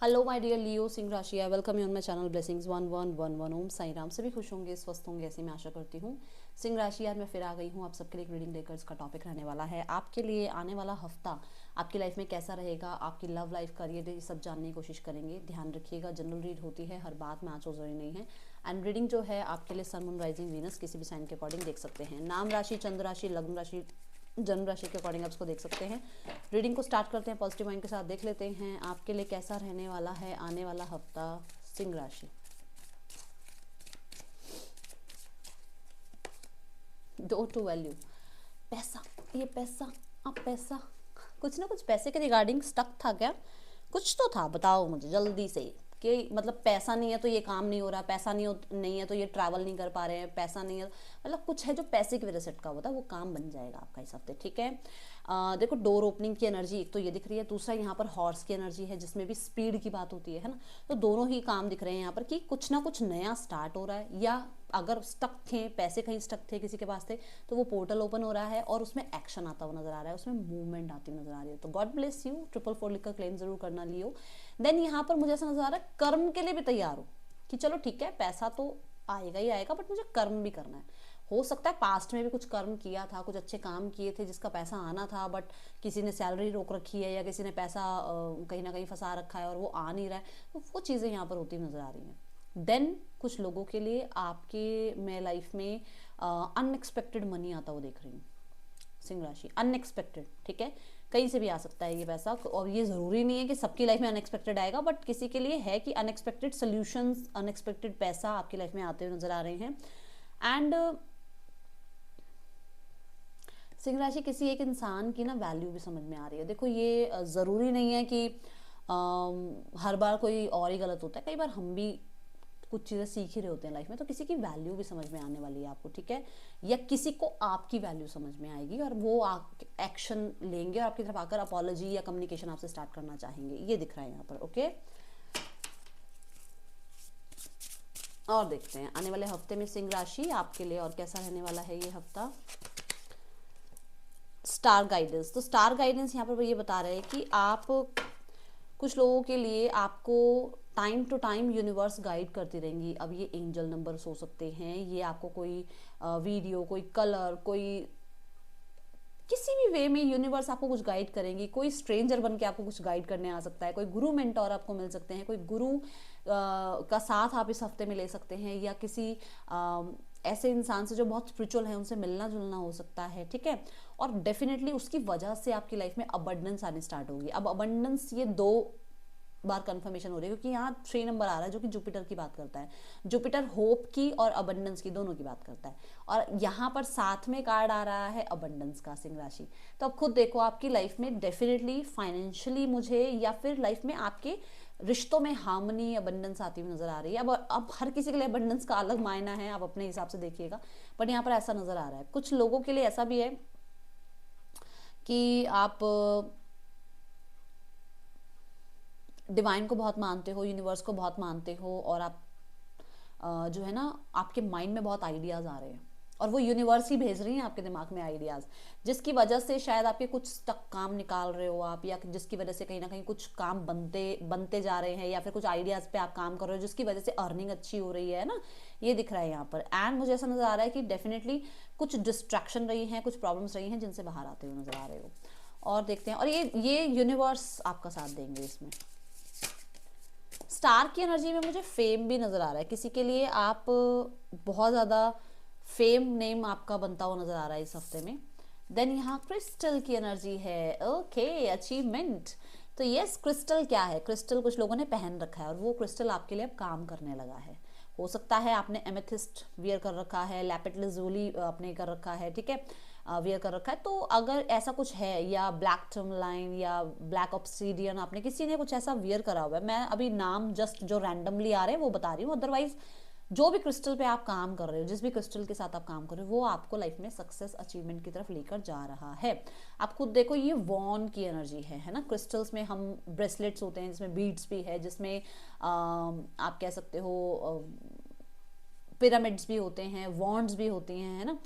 Hello my dear लियो सिंह राशि, I welcome you on my channel blessings 1111। ओम साई राम। सभी खुश होंगे, स्वस्थ होंगे, ऐसी मैं आशा करती हूँ। सिंह राशि, आज मैं फिर आ गई हूँ आप सबके लिए एक रीडिंग लेकर। इसका टॉपिक रहने वाला है आपके लिए आने वाला हफ्ता आपकी लाइफ में कैसा रहेगा, आपकी लव लाइफ, करियर, ये सब जानने की कोशिश करेंगे। ध्यान रखिएगा, जनरल रीड होती है, हर बात मैच हो जरूरी नहीं है। एंड रीडिंग जो है आपके लिए सन, मून, राइजिंग, वीनस किसी भी साइन के अकॉर्डिंग देख सकते हैं। नाम राशि, चंद्र राशि, लग्न राशि, जन्म राशि के अकॉर्डिंग आप इसको देख सकते हैं। रीडिंग को स्टार्ट करते हैं पॉजिटिव माइंड के साथ। देख लेते हैं आपके लिए कैसा रहने वाला है आने वाला हफ्ता सिंह राशि। डोर टू वैल्यू, पैसा, ये पैसा, अब पैसा, कुछ ना कुछ पैसे के रिगार्डिंग स्टक था क्या? कुछ तो था, बताओ मुझे जल्दी से। कि मतलब पैसा नहीं है तो ये काम नहीं हो रहा, पैसा नहीं है तो ये ट्रैवल नहीं कर पा रहे हैं, पैसा नहीं है मतलब कुछ है जो पैसे की वजह से अटका हुआ था, वो काम बन जाएगा आपका इस हफ्ते। ठीक है। देखो, डोर ओपनिंग की एनर्जी एक तो ये दिख रही है, दूसरा यहाँ पर हॉर्स की एनर्जी है जिसमें भी स्पीड की बात होती है ना। तो दोनों ही काम दिख रहे हैं यहाँ पर कि कुछ ना कुछ नया स्टार्ट हो रहा है, या अगर स्टक थे पैसे, कहीं स्टक थे किसी के पास थे, तो वो पोर्टल ओपन हो रहा है और उसमें एक्शन आता हुआ नजर आ रहा है, उसमें मूवमेंट आती हुई नजर आ रही है। तो गॉड ब्लेस यू, 444 लिखकर क्लेम जरूर करना लियो। देन यहाँ पर मुझे ऐसा नजर आ रहा है कर्म के लिए भी तैयार हो कि चलो ठीक है, पैसा तो आएगा ही आएगा, बट मुझे कर्म भी करना है। हो सकता है पास्ट में भी कुछ कर्म किया था, कुछ अच्छे काम किए थे जिसका पैसा आना था, बट किसी ने सैलरी रोक रखी है या किसी ने पैसा कहीं ना कहीं फंसा रखा है और वो आ नहीं रहा है। तो वो चीज़ें यहाँ पर होती नजर आ रही हैं। देन कुछ लोगों के लिए आपके मैं लाइफ में अनएक्सपेक्टेड मनी आता हुआ देख रही हूँ सिंह राशि। अनएक्सपेक्टेड, ठीक है, कहीं से भी आ सकता है ये पैसा, और ये ज़रूरी नहीं है कि सबकी लाइफ में अनएक्सपेक्टेड आएगा, बट किसी के लिए है कि अनएक्सपेक्टेड सोल्यूशंस, अनएक्सपेक्टेड पैसा आपकी लाइफ में आते हुए नजर आ रहे हैं। एंड सिंह राशि, किसी एक इंसान की ना वैल्यू भी समझ में आ रही है। देखो, ये ज़रूरी नहीं है कि हर बार कोई और ही गलत होता है, कई बार हम भी कुछ चीज़ें सीख ही रहे होते हैं लाइफ में, तो किसी की वैल्यू भी समझ में आने वाली है आपको। ठीक है, या किसी को आपकी वैल्यू समझ में आएगी और वो एक्शन लेंगे और आपकी तरफ आकर अपॉलॉजी या कम्युनिकेशन आपसे स्टार्ट करना चाहेंगे, ये दिख रहा है यहाँ पर। ओके, और देखते हैं आने वाले हफ्ते में सिंह राशि आपके लिए और कैसा रहने वाला है ये हफ्ता। स्टार गाइडेंस, तो स्टार गाइडेंस यहाँ पर ये बता रहे हैं कि आप कुछ लोगों के लिए आपको time to time universe guide करती रहेंगी। अब ये एंजल नंबर्स हो सकते हैं, ये आपको कोई वीडियो, कोई कलर, कोई किसी भी वे में यूनिवर्स आपको कुछ गाइड करेंगी। कोई स्ट्रेंजर बन के आपको कुछ गाइड करने आ सकता है, कोई गुरु मेंटोर आपको मिल सकते हैं, कोई गुरु का साथ आप इस हफ्ते में ले सकते हैं, या किसी ऐसे इंसान से जो बहुत स्पिरिचुअल है उनसे मिलना जुलना हो सकता है। ठीक है, और डेफिनेटली उसकी वजह से आपकी लाइफ में अबंडेंस आनी स्टार्ट होगी। अब अबंडेंस ये दो बार कंफर्मेशन हो रही है, क्योंकि यहाँ 3 नंबर आ रहा है जो कि जुपिटर की बात करता है। जुपिटर होप की और अबंडेंस की, दोनों की बात करता है, और यहाँ पर साथ में कार्ड आ रहा है अबंडेंस का, सिंह राशि। तो अब खुद देखो, आपकी लाइफ में डेफिनेटली फाइनेंशियली मुझे, या फिर लाइफ में आपके रिश्तों में हार्मनी, अबंडेंस आती हुई नजर आ रही है। अब हर किसी के लिए अबंडेंस का अलग मायना है, आप अपने हिसाब से देखिएगा, बट यहाँ पर ऐसा नजर आ रहा है। कुछ लोगों के लिए ऐसा भी है कि आप डिवाइन को बहुत मानते हो, यूनिवर्स को बहुत मानते हो, और आप जो है ना, आपके माइंड में बहुत आइडियाज़ आ रहे हैं और वो यूनिवर्स ही भेज रही है आपके दिमाग में आइडियाज़, जिसकी वजह से शायद आपके कुछ तक काम निकाल रहे हो आप, या जिसकी वजह से कहीं ना कहीं कुछ काम बनते बनते जा रहे हैं, या फिर कुछ आइडियाज़ पे आप काम कर रहे हो जिसकी वजह से अर्निंग अच्छी हो रही है ना, ये दिख रहा है यहाँ पर। एंड मुझे ऐसा नज़र आ रहा है कि डेफिनेटली कुछ डिस्ट्रैक्शन रही हैं, कुछ प्रॉब्लम्स रही हैं जिनसे बाहर आते हुए नजर आ रहे हो। और देखते हैं, और ये यूनिवर्स आपका साथ देंगे इसमें। स्टार की एनर्जी में मुझे फेम भी नजर आ रहा है, किसी के लिए आप बहुत ज़्यादा फेम नेम आपका बनता हुआ नजर आ रहा है इस हफ्ते में। देन यहाँ क्रिस्टल की एनर्जी है। Okay, achievement. तो यस, क्रिस्टल क्या है? क्रिस्टल कुछ लोगों ने पहन रखा है और वो क्रिस्टल आपके लिए अब काम करने लगा है। हो सकता है आपने एमेथिस्ट वियर कर रखा है, लैपिड lazuli आपने कर रखा है, ठीक है, वियर कर रखा है। तो अगर ऐसा कुछ है, या ब्लैक टर्मलाइन या ब्लैक ऑब्सीडियन, आपने किसी ने कुछ ऐसा वियर करा हुआ है, मैं अभी नाम जस्ट जो रैंडमली आ रहे हैं वो बता रही हूँ, अदरवाइज जो भी क्रिस्टल पे आप काम कर रहे हो, जिस भी क्रिस्टल के साथ आप काम कर रहे हो, वो आपको लाइफ में सक्सेस, अचीवमेंट की तरफ लेकर जा रहा है। आप खुद देखो, ये वॉन की एनर्जी है ना। क्रिस्टल्स में हम ब्रेसलेट्स होते हैं जिसमें बीड्स भी है, जिसमें आप कह सकते हो पिरामिड्स भी होते हैं, वॉन्ड्स भी होती हैं, है ना।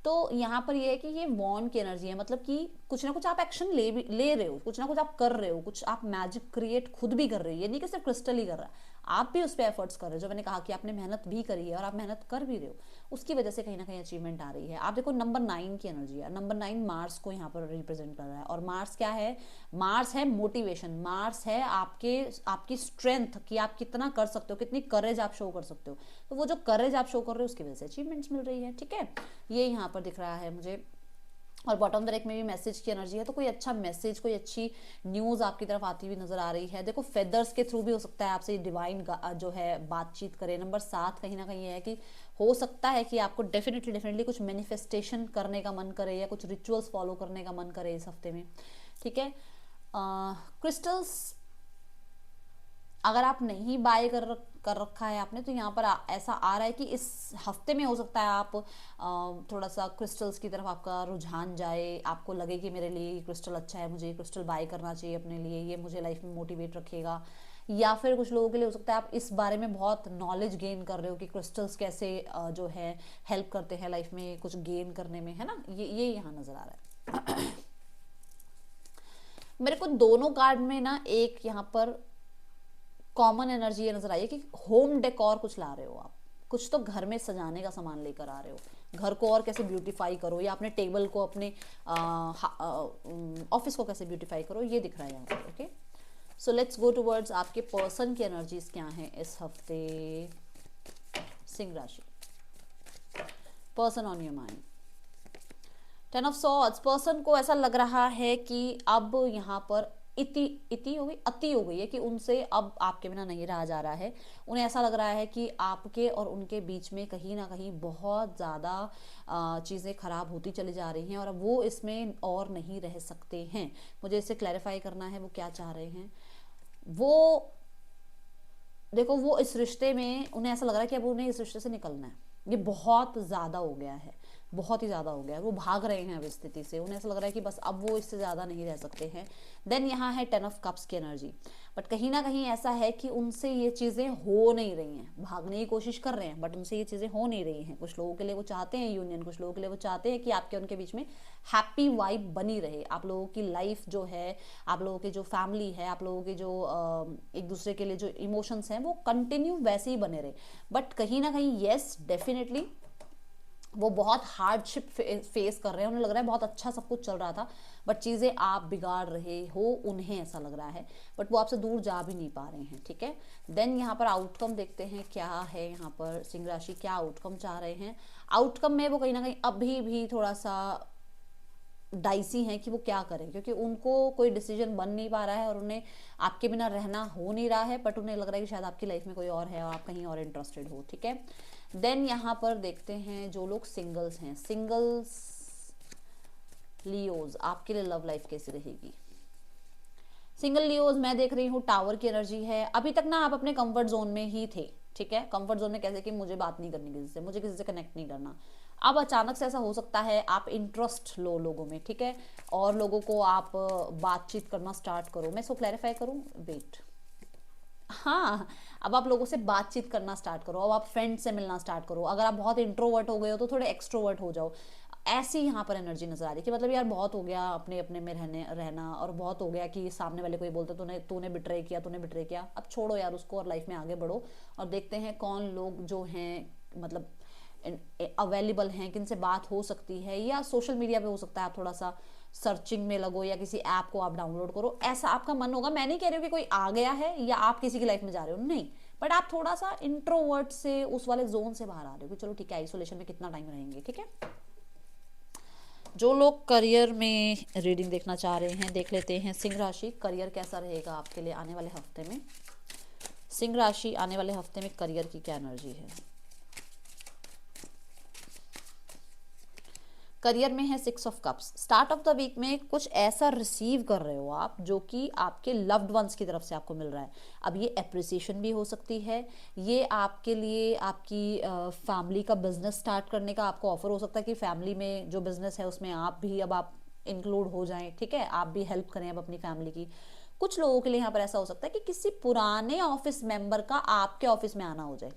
तो यहाँ पर ये है कि ये वॉन्ड की एनर्जी है, मतलब कि कुछ ना कुछ आप एक्शन ले रहे हो, कुछ ना कुछ आप कर रहे हो, कुछ आप मैजिक क्रिएट खुद भी कर रहे हो। ये नहीं कि सिर्फ क्रिस्टल ही कर रहा है, आप भी उस पर एफर्ट्स कर रहे हो। जो मैंने कहा कि आपने मेहनत भी करी है और आप मेहनत कर भी रहे हो, उसकी वजह से कहीं ना कहीं अचीवमेंट आ रही है। आप देखो नंबर 9 की एनर्जी है, नंबर 9 मार्स को यहाँ पर रिप्रेजेंट कर रहा है। और मार्स क्या है? मार्स है मोटिवेशन, मार्स है आपकी स्ट्रेंथ, कि आप कितना कर सकते हो, कितनी करेज आप शो कर सकते हो। तो वो जो करेज आप शो कर रहे हो उसकी वजह से अचीवमेंट्स मिल रही है, ठीक है, ये यहाँ पर दिख रहा है मुझे। और बॉटम डायरेक्ट में भी मैसेज की एनर्जी है, तो कोई अच्छा मैसेज, कोई अच्छी न्यूज़ आपकी तरफ आती हुई नजर आ रही है। देखो फेदर्स के थ्रू भी हो सकता है आपसे डिवाइन जो है बातचीत करे। नंबर 7 कहीं ना कहीं ये है कि हो सकता है कि आपको डेफिनेटली कुछ मैनिफेस्टेशन करने का मन करे या कुछ रिचुअल्स फॉलो करने का मन करे इस हफ्ते में, ठीक है। क्रिस्टल्स अगर आप नहीं बाय कर रखा है आपने, तो यहाँ पर ऐसा आ रहा है कि इस हफ्ते में हो सकता है आप थोड़ा सा क्रिस्टल्स की तरफ आपका रुझान जाए, आपको लगे कि मेरे लिए ये क्रिस्टल अच्छा है, मुझे ये क्रिस्टल बाय करना चाहिए अपने लिए, ये मुझे लाइफ में मोटिवेट रखेगा। या फिर कुछ लोगों के लिए हो सकता है आप इस बारे में बहुत नॉलेज गेन कर रहे हो कि क्रिस्टल्स कैसे जो है हेल्प करते हैं लाइफ में कुछ गेन करने में, है ना, ये यहाँ नजर आ रहा है। मेरे को दोनों कार्ड में ना एक यहाँ पर कॉमन एनर्जी ये नजर आई है कि होम डेकोर कुछ ला रहे हो आप, कुछ तो घर में सजाने का सामान लेकर आ रहे हो, घर को और कैसे ब्यूटीफाई करो, या अपने टेबल को, अपने ऑफिस को कैसे ब्यूटीफाई करो, ये दिख रहा है यहाँ पर। Okay, so let's go towards आपके पर्सन की एनर्जीज क्या हैं इस हफ्ते। सिंह राशि, person on your mind, 10 of swords. Person को ऐसा लग रहा है कि अब यहाँ पर अति हो गई है कि उनसे अब आपके बिना नहीं रहा जा रहा है। उन्हें ऐसा लग रहा है कि आपके और उनके बीच में कहीं ना कहीं बहुत ज़्यादा चीज़ें खराब होती चली जा रही हैं और अब वो इसमें और नहीं रह सकते हैं। मुझे इसे क्लैरिफाई करना है वो क्या चाह रहे हैं। वो देखो, वो इस रिश्ते में उन्हें ऐसा लग रहा है कि अब उन्हें इस रिश्ते से निकलना है, ये बहुत ज़्यादा हो गया है, बहुत ही ज़्यादा हो गया है, वो भाग रहे हैं अब इस स्थिति से। उन्हें ऐसा लग रहा है कि बस अब वो इससे ज़्यादा नहीं रह सकते हैं। देन यहाँ है 10 ऑफ कप्स की एनर्जी, बट कहीं ना कहीं ऐसा है कि उनसे ये चीज़ें हो नहीं रही हैं, भागने की कोशिश कर रहे हैं बट उनसे ये चीज़ें हो नहीं रही हैं। कुछ लोगों के लिए वो चाहते हैं यूनियन, कुछ लोगों के लिए वो चाहते हैं कि आपके उनके बीच में हैप्पी वाइब बनी रहे, आप लोगों की लाइफ जो है, आप लोगों की जो फैमिली है, आप लोगों के जो एक दूसरे के लिए जो इमोशंस हैं वो कंटिन्यू वैसे ही बने रहे। बट कहीं ना कहीं येस डेफिनेटली वो बहुत हार्डशिप फेस कर रहे हैं, उन्हें लग रहा है बहुत अच्छा सब कुछ चल रहा था बट चीज़ें आप बिगाड़ रहे हो, उन्हें ऐसा लग रहा है, बट वो आपसे दूर जा भी नहीं पा रहे हैं, ठीक है। देन यहाँ पर आउटकम देखते हैं क्या है। यहाँ पर सिंह राशि क्या आउटकम चाह रहे हैं। आउटकम में वो कहीं ना कहीं अभी भी थोड़ा सा डाइसी हैं कि वो क्या करें, क्योंकि उनको कोई डिसीजन बन नहीं पा रहा है और उन्हें आपके बिना रहना हो नहीं रहा है, बट उन्हें लग रहा है कि शायद आपकी लाइफ में कोई और है और आप कहीं और इंटरेस्टेड हो, ठीक है। देन यहाँ पर देखते हैं जो लोग सिंगल्स हैं, सिंगल्स लियोज, आपके लिए लव लाइफ कैसी रहेगी। सिंगल लियोज मैं देख रही हूँ टावर की एनर्जी है। अभी तक ना आप अपने कंफर्ट जोन में ही थे, ठीक है, कंफर्ट जोन में कैसे कि मुझे बात नहीं करनी किसी से, मुझे किसी से कनेक्ट नहीं करना। अब अचानक से ऐसा हो सकता है आप इंटरेस्ट लो लोगों में, ठीक है, और लोगों को आप बातचीत करना स्टार्ट करो। मैं इसको क्लैरिफाई करूँ, वेट, हाँ, अब आप लोगों से बातचीत करना स्टार्ट करो, अब आप फ्रेंड से मिलना स्टार्ट करो। अगर आप बहुत इंट्रोवर्ट हो गए हो तो थोड़े एक्सट्रोवर्ट हो जाओ। ऐसी यहाँ पर एनर्जी नजर आ रही है कि मतलब यार बहुत हो गया अपने अपने में रहना, और बहुत हो गया कि सामने वाले को ये बोलते तूने बिट्रे किया, अब छोड़ो यार उसको और लाइफ में आगे बढ़ो। और देखते हैं कौन लोग जो हैं मतलब अवेलेबल हैं, किन से बात हो सकती है, या सोशल मीडिया पे हो सकता है आप थोड़ा सा सर्चिंग में लगो या किसी ऐप को आप डाउनलोड करो, ऐसा आपका मन होगा। मैं नहीं कह रही हूँ कि कोई आ गया है या आप किसी की लाइफ में जा रहे हो, नहीं, बट आप थोड़ा सा इंट्रोवर्ट से उस वाले जोन से बाहर आ रहे हो कि चलो ठीक है आइसोलेशन में कितना टाइम रहेंगे, ठीक है। जो लोग करियर में रीडिंग देखना चाह रहे हैं देख लेते हैं सिंह राशि, करियर कैसा रहेगा आपके लिए आने वाले हफ्ते में। सिंह राशि आने वाले हफ्ते में करियर की क्या एनर्जी है। करियर में है 6 of cups. Start of the week में कुछ ऐसा रिसीव कर रहे हो आप जो कि आपके लव्ड वंस की तरफ से आपको मिल रहा है। अब ये अप्रिसिएशन भी हो सकती है, ये आपके लिए आपकी फैमिली का बिजनेस स्टार्ट करने का आपको ऑफर हो सकता है कि फैमिली में जो बिजनेस है उसमें आप भी अब आप इंक्लूड हो जाएं, ठीक है, आप भी हेल्प करें अब अपनी फैमिली की। कुछ लोगों के लिए यहाँ पर ऐसा हो सकता है कि किसी पुराने ऑफिस मेंबर का आपके ऑफिस में आना हो जाए,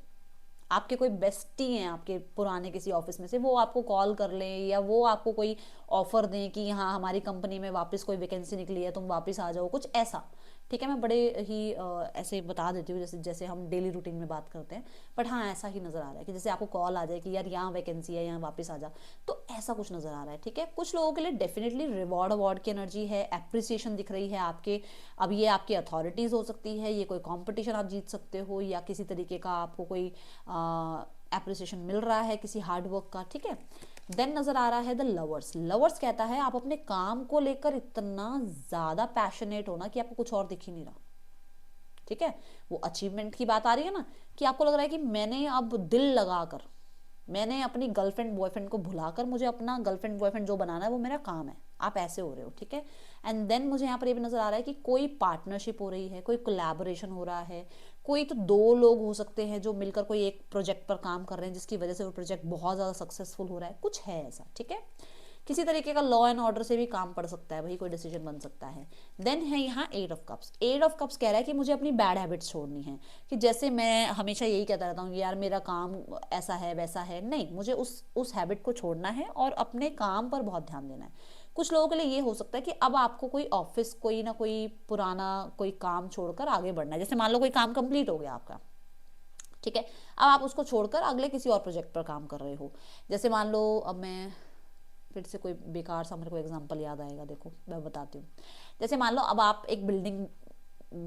आपके कोई बेस्टी हैं आपके पुराने किसी ऑफिस में से, वो आपको कॉल कर लें या वो आपको कोई ऑफर दें कि हाँ हमारी कंपनी में वापस कोई वैकेंसी निकली है, तुम वापस आ जाओ, कुछ ऐसा। ठीक है, मैं बड़े ही ऐसे बता देती हूँ जैसे जैसे हम डेली रूटीन में बात करते हैं, बट हाँ ऐसा ही नज़र आ रहा है कि जैसे आपको कॉल आ जाए कि यार यहाँ वैकेंसी है, यहाँ वापस आ जा, तो ऐसा कुछ नज़र आ रहा है। ठीक है, कुछ लोगों के लिए डेफिनेटली रिवॉर्ड अवार्ड की एनर्जी है, एप्रिसिएशन दिख रही है आपके। अब ये आपकी अथॉरिटीज़ हो सकती है, ये कोई कॉम्पिटिशन आप जीत सकते हो, या किसी तरीके का आपको कोई एप्रिसिएशन मिल रहा है किसी हार्ड वर्क का। ठीक है, देन नजर आ रहा है द लवर्स। लवर्स कहता है आप अपने काम को लेकर इतना ज्यादा पैशनेट हो ना कि आपको कुछ और दिख ही नहीं रहा। ठीक है, वो अचीवमेंट की बात आ रही है ना, कि आपको लग रहा है कि मैंने अब दिल लगाकर, मैंने अपनी गर्लफ्रेंड बॉयफ्रेंड को भुलाकर मुझे अपना गर्लफ्रेंड बॉयफ्रेंड जो बनाना है वो मेरा काम है, आप ऐसे हो रहे हो। ठीक है, एंड देन मुझे यहाँ पर ये भी नजर आ रहा है कि कोई पार्टनरशिप हो रही है, कोई कोलैबोरेशन हो रहा है, कोई तो दो लोग हो सकते हैं जो मिलकर कोई एक प्रोजेक्ट पर काम कर रहे हैं जिसकी वजह से वो प्रोजेक्ट बहुत ज़्यादा सक्सेसफुल हो रहा है, कुछ है ऐसा। ठीक है, किसी तरीके का लॉ एंड ऑर्डर से भी काम पड़ सकता है, भाई कोई डिसीजन बन सकता है। देन है यहाँ eight of cups. Eight of cups कह रहा है कि मुझे अपनी बैड हैबिट्स छोड़नी है, कि जैसे मैं हमेशा यही कहता रहता हूँ कि यार मेरा काम ऐसा है वैसा है, नहीं, मुझे उस हैबिट को छोड़ना है और अपने काम पर बहुत ध्यान देना है। कुछ लोगों के लिए ये हो सकता है कि अब आपको कोई ऑफिस, कोई ना कोई पुराना कोई काम छोड़कर आगे बढ़ना है। जैसे मान लो कोई काम कंप्लीट हो गया आपका, ठीक है, अब आप उसको छोड़कर अगले किसी और प्रोजेक्ट पर काम कर रहे हो। जैसे मान लो, अब मैं फिर से कोई बेकार सा मेरे को एग्जांपल याद आएगा, देखो मैं बताती हूँ। जैसे मान लो अब आप एक बिल्डिंग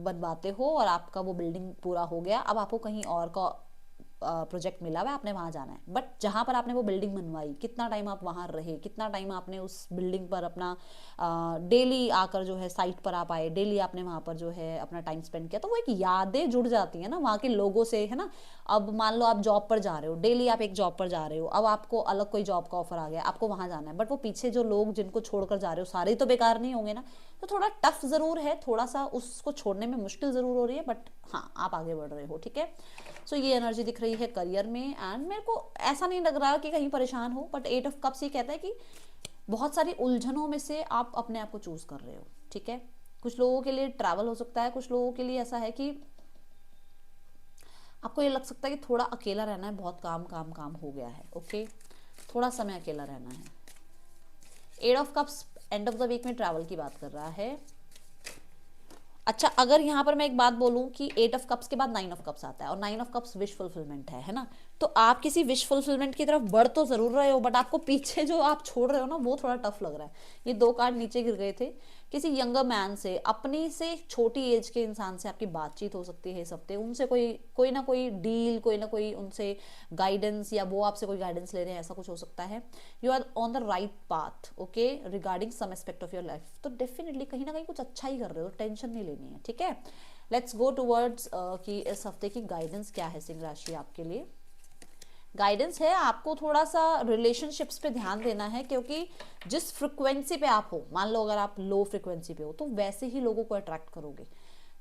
बनवाते हो और आपका वो बिल्डिंग पूरा हो गया, अब आपको कहीं और का प्रोजेक्ट मिला हुआ है, आपने वहाँ जाना है, बट जहाँ पर आपने वो बिल्डिंग बनवाई, कितना टाइम आप वहाँ रहे, कितना टाइम आपने उस बिल्डिंग पर अपना डेली आकर जो है साइट पर आप आए, डेली आपने वहाँ पर जो है अपना टाइम स्पेंड किया, तो वो एक यादें जुड़ जाती है ना वहाँ के लोगों से, है ना। अब मान लो आप जॉब पर जा रहे हो, डेली आप एक जॉब पर जा रहे हो, अब आपको अलग कोई जॉब का ऑफर आ गया, आपको वहाँ जाना है, बट वो पीछे जो लोग जिनको छोड़कर जा रहे हो सारे तो बेकार नहीं होंगे ना, तो थोड़ा टफ ज़रूर है, थोड़ा सा उसको छोड़ने में मुश्किल ज़रूर हो रही है, बट हाँ आप आगे बढ़ रहे हो। ठीक है, सो ये एनर्जी दिख रही है करियर में, एंड मेरे को ऐसा नहीं लग रहा कि कहीं परेशान हो, बट एट ऑफ कप्स ये कहता है कि बहुत सारी उलझनों में से आप अपने आप को चूज कर रहे हो। ठीक है, कुछ लोगों के लिए ट्रैवल हो सकता है, कुछ लोगों के लिए ऐसा है कि आपको ये लग सकता है कि थोड़ा अकेला रहना है, बहुत काम काम काम हो गया है, ओके, थोड़ा समय अकेला रहना है। Eight of cups end of the week में ट्रैवल की बात कर रहा है। अच्छा, अगर यहाँ पर मैं एक बात बोलूँ कि एट ऑफ कप्स के बाद नाइन ऑफ कप्स आता है, और nine of cups wish fulfilment है ना, तो आप किसी विश फुलफिलमेंट की तरफ बढ़ तो जरूर रहे हो, बट आपको पीछे जो आप छोड़ रहे हो ना वो थोड़ा टफ लग रहा है। ये दो कार्ड नीचे गिर गए थे, किसी यंगर मैन से, अपनी से छोटी एज के इंसान से आपकी बातचीत हो सकती है इस हफ्ते, उनसे कोई कोई ना कोई डील, कोई ना कोई उनसे गाइडेंस, या वो आपसे कोई गाइडेंस ले रहे हैं, ऐसा कुछ हो सकता है। You are on the right path, okay, regarding some aspect of your life, तो डेफिनेटली कहीं ना कहीं कुछ अच्छा ही कर रहे हो, टेंशन नहीं लेनी है। ठीक है, लेट्स गो टूवर्ड्स कि इस हफ्ते की गाइडेंस क्या है सिंह राशि आपके लिए। गाइडेंस है आपको थोड़ा सा रिलेशनशिप्स पे ध्यान देना है, क्योंकि जिस फ्रिक्वेंसी पे आप हो, मान लो अगर आप लो फ्रिक्वेंसी पे हो तो वैसे ही लोगों को अट्रैक्ट करोगे।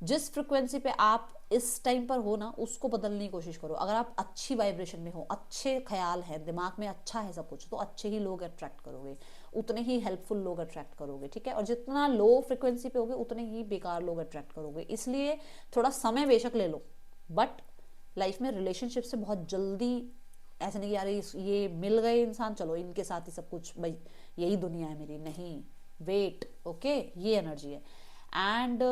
जिस फ्रिक्वेंसी पे आप इस टाइम पर हो ना, उसको बदलने की कोशिश करो। अगर आप अच्छी वाइब्रेशन में हो, अच्छे ख्याल है, दिमाग में अच्छा है सब कुछ, तो अच्छे ही लोग अट्रैक्ट करोगे, उतने ही हेल्पफुल लोग अट्रैक्ट करोगे। ठीक है, और जितना लो फ्रिक्वेंसी पे होगे उतने ही बेकार लोग अट्रैक्ट करोगे। इसलिए थोड़ा समय बेशक ले लो, बट लाइफ में रिलेशनशिप से बहुत जल्दी ऐसे नहीं कि यार ये मिल गए इंसान, चलो इनके साथ ही सब कुछ, भाई यही दुनिया है मेरी, नहीं, वेट, ओके, ये एनर्जी है। एंड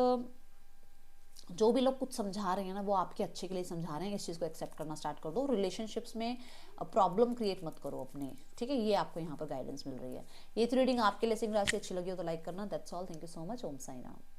जो भी लोग कुछ समझा रहे हैं ना, वो आपके अच्छे के लिए समझा रहे हैं, इस चीज़ को एक्सेप्ट करना स्टार्ट कर दो। रिलेशनशिप्स में प्रॉब्लम क्रिएट मत करो अपने। ठीक है, ये आपको यहाँ पर गाइडेंस मिल रही है। ये रीडिंग आपके लिए सिंह राशि अच्छी लगी हो तो लाइक करना। That's all, thank you so much, Om Sai Ram.